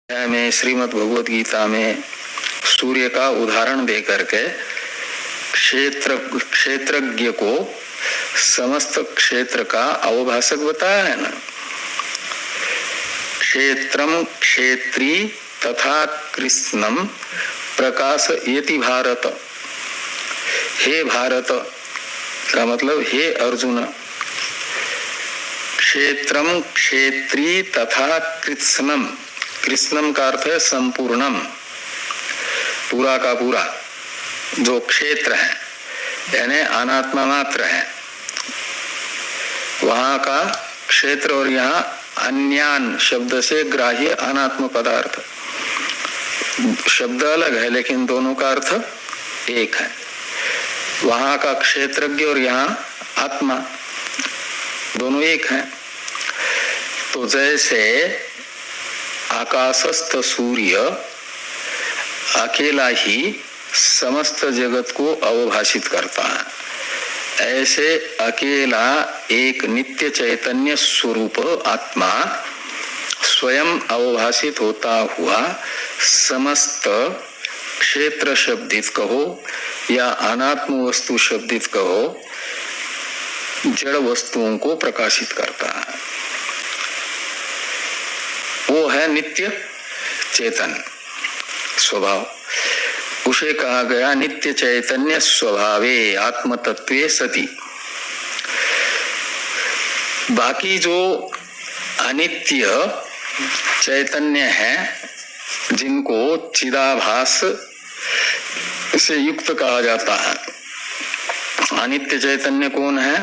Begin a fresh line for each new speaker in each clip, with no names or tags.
में श्रीमद् भगवद गीता में सूर्य का उदाहरण दे करके क्षेत्रज्ञ को समस्त क्षेत्र का अवभाषक बताया है ना। क्षेत्रम क्षेत्री तथा कृष्णम प्रकाशयति भारत। हे भारत का मतलब हे अर्जुन, क्षेत्रम क्षेत्री तथा कृष्णम, कृष्णम का अर्थ है संपूर्णम, पूरा का पूरा जो क्षेत्र है यानी अनात्मा मात्र है वहां का क्षेत्र, और यहाँ अन्यान शब्द से ग्राह्य अनात्म पदार्थ, शब्द अलग है लेकिन दोनों का अर्थ एक है। वहां का क्षेत्रज्ञ और यहाँ आत्मा दोनों एक हैं। तो जैसे आकाशस्थ सूर्य अकेला ही समस्त जगत को अवभाषित करता है, ऐसे अकेला एक नित्य चैतन्य स्वरूप आत्मा स्वयं अवभाषित होता हुआ समस्त क्षेत्र शब्दित कहो या अनात्म वस्तु शब्दित कहो जड़ वस्तुओं को प्रकाशित करता है। वो है नित्य चेतन स्वभाव, उसे कहा गया नित्य चैतन्य स्वभावे आत्म तत्वे सति। बाकी जो अनित्य चैतन्य है जिनको चिदाभास से युक्त कहा जाता है, अनित्य चैतन्य कौन है?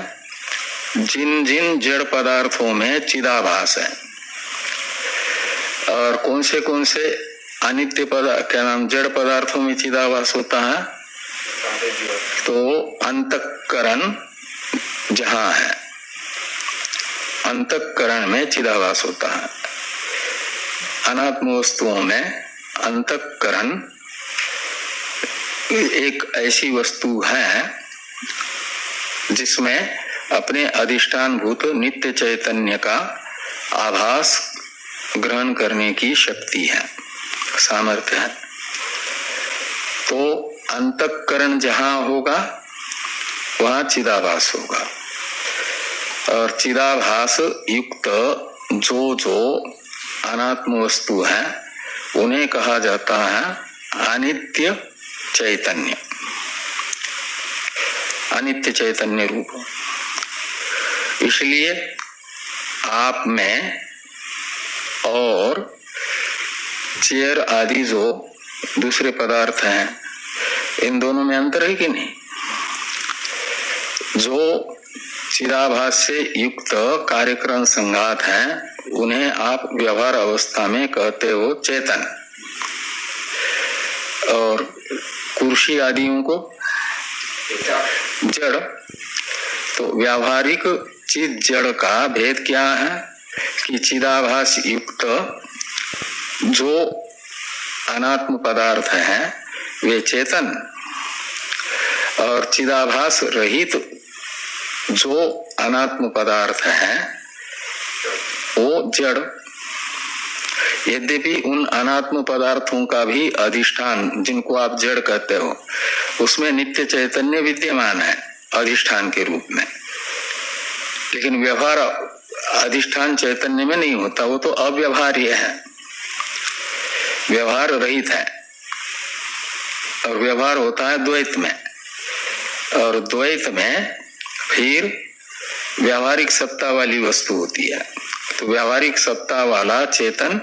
जिन जिन जड़ पदार्थों में चिदाभास है। और कौन से अनित्य पदार्थ क्या नाम जड़ पदार्थों में चिदाभास होता है? तो अंतःकरण जहां है, अंतःकरण में चिदाभास होता है। अनात्म वस्तुओं में अंतःकरण एक ऐसी वस्तु है जिसमें अपने अधिष्ठान भूत नित्य चैतन्य का आभास ग्रहण करने की शक्ति है, सामर्थ्य है। तो अंतःकरण जहां होगा वहां चिदाभास होगा, और चिदाभास युक्त जो जो अनात्म वस्तु है उन्हें कहा जाता है अनित्य चैतन्य, अनित्य चैतन्य रूप। इसलिए आप में और चेयर आदि जो दूसरे पदार्थ हैं इन दोनों में अंतर है कि नहीं? जो चिदाभास से युक्त कार्यक्रम संघात हैं उन्हें आप व्यवहार अवस्था में कहते हो चेतन, और कुर्सी आदियों को जड़। तो व्यावहारिक चिद जड़ का भेद क्या है कि चिदाभास युक्त जो अनात्म पदार्थ हैं वे चेतन, और चिदाभास रहित जो अनात्म पदार्थ हैं वो जड़। यद्यपि उन अनात्म पदार्थों का भी अधिष्ठान जिनको आप जड़ कहते हो उसमें नित्य चैतन्य विद्यमान है अधिष्ठान के रूप में, लेकिन व्यवहार अधिष्ठान चैतन्य में नहीं होता, वो तो अव्यवहार्य है, व्यवहार रहित है। और व्यवहार होता है द्वैत में, और द्वैत में फिर व्यावहारिक सत्ता वाली वस्तु होती है। तो व्यावहारिक सत्ता वाला चेतन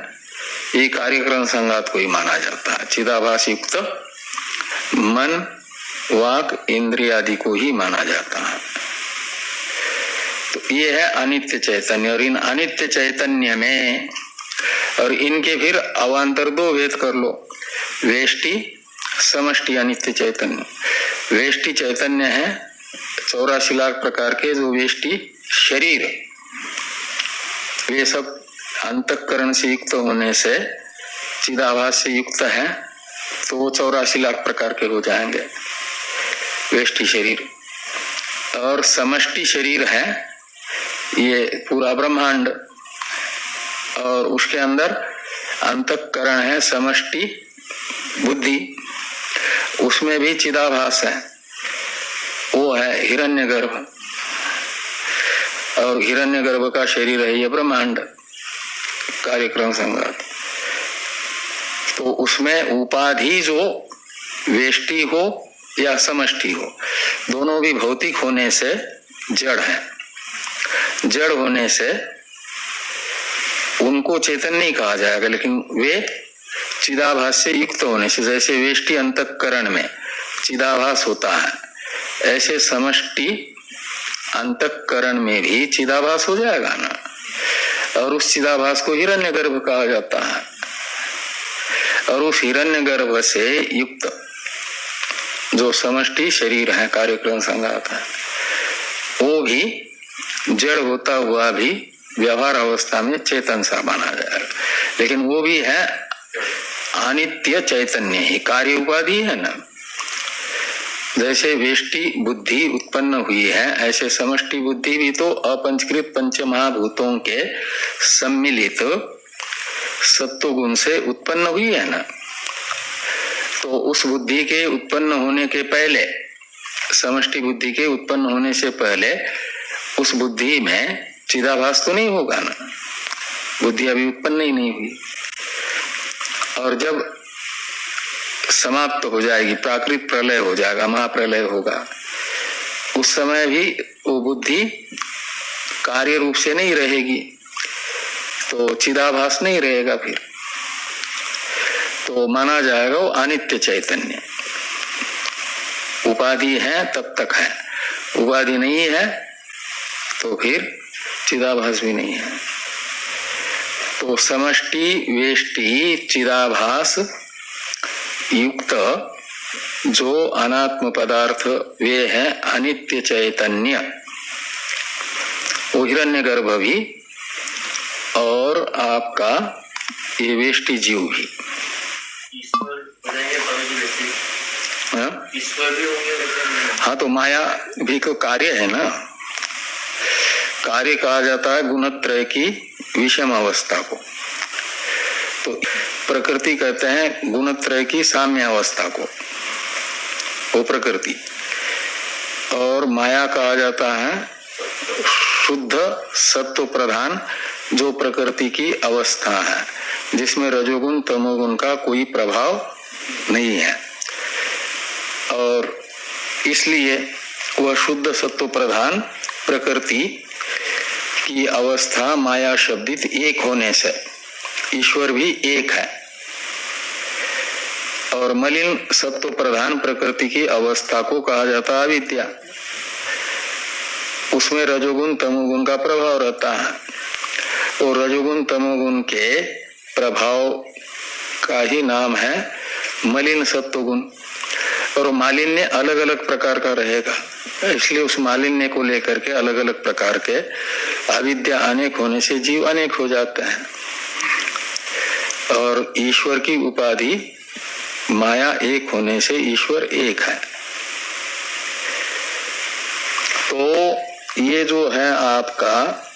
ये कार्यक्रम संघात को ही माना जाता है, चिदाभास युक्त मन वाक इंद्रिय आदि को ही माना जाता है। तो ये है अनित्य चैतन्य। और इन अनित्य चैतन्य में और इनके फिर अवान्तर दो भेद कर लो, वेष्टि समष्टि अनित्य चैतन्य। वेष्टि चैतन्य है 84 लाख प्रकार के जो वेष्टि शरीर, वे सब अंतःकरण से युक्त होने से चिदाभास से युक्त है, तो वो 84 लाख प्रकार के हो जाएंगे वेष्टि शरीर। और समष्टि शरीर है ये पूरा ब्रह्मांड, और उसके अंदर अंतःकरण है समष्टि बुद्धि, उसमें भी चिदाभास है, वो है हिरण्यगर्भ, और हिरण्यगर्भ का शरीर है ये ब्रह्मांड कार्यक्रम संघात। तो उसमें उपाधि जो वेष्टि हो या समष्टि हो, दोनों भी भौतिक होने से जड़ है, जड़ होने से उनको चेतन नहीं कहा जाएगा, लेकिन वे चिदाभास से युक्त होने से, जैसे वेष्टि अंतःकरण में चिदाभास होता है, ऐसे समष्टि अंतःकरण में भी चिदाभास हो जाएगा ना, और उस चिदाभास को हिरण्यगर्भ कहा जाता है। और उस हिरण्यगर्भ से युक्त जो समष्टि शरीर है कार्यक्रम संघात है, वो भी जड़ होता हुआ भी व्यवहार अवस्था में चेतन सा माना जाएगा, लेकिन वो भी है अनित्य चैतन्य ही, कार्य उपाधि है ना। जैसे वेष्टि बुद्धि उत्पन्न हुई है, ऐसे समष्टि बुद्धि भी तो अपंचकृत पंच महाभूतों के सम्मिलित सत्वगुण से उत्पन्न हुई है ना। तो उस बुद्धि के उत्पन्न होने के पहले, समष्टि बुद्धि के उत्पन्न होने से पहले उस बुद्धि में चिदाभास तो नहीं होगा ना, बुद्धि अभी उत्पन्न ही नहीं हुई। और जब समाप्त हो जाएगी, प्राकृत प्रलय हो जाएगा, महाप्रलय होगा, उस समय भी वो बुद्धि कार्य रूप से नहीं रहेगी, तो चिदाभास नहीं रहेगा, फिर तो माना जाएगा वो अनित्य चैतन्य। उपाधि है तब तक है, उपाधि नहीं है तो फिर चिदाभास भी नहीं है। तो समष्टि वेष्टि चिदाभास युक्त जो अनात्म पदार्थ वे है अनित्य चैतन्य, वो हिरण्यगर्भ भी और आपका ये वेष्टि जीव भी। ईश्वर भी होंगे। हाँ, तो माया भी तो कार्य है ना, कार्य कहा जाता है गुणत्रय की विषम अवस्था को। तो प्रकृति कहते हैं गुणत्रय की साम्य अवस्था को, वो प्रकृति। और माया कहा जाता है शुद्ध सत्व प्रधान जो प्रकृति की अवस्था है, जिसमें रजोगुण तमोगुण का कोई प्रभाव नहीं है। और इसलिए वह शुद्ध सत्व प्रधान प्रकृति की अवस्था माया शब्दित एक होने से ईश्वर भी एक है। और मलिन सत्व प्रधान प्रकृति की अवस्था को कहा जाता है अविद्या, उसमें रजोगुण तमोगुण का प्रभाव रहता है। और रजोगुण तमोगुण के प्रभाव का ही नाम है मलिन सत्वगुण। और मालिन्य अलग अलग प्रकार का रहेगा, इसलिए उस मालिन्य को लेकर के अलग अलग प्रकार के अविद्या अनेक होने से जीव अनेक हो जाते हैं। और ईश्वर की उपाधि माया एक होने से ईश्वर एक है। तो ये जो है आपका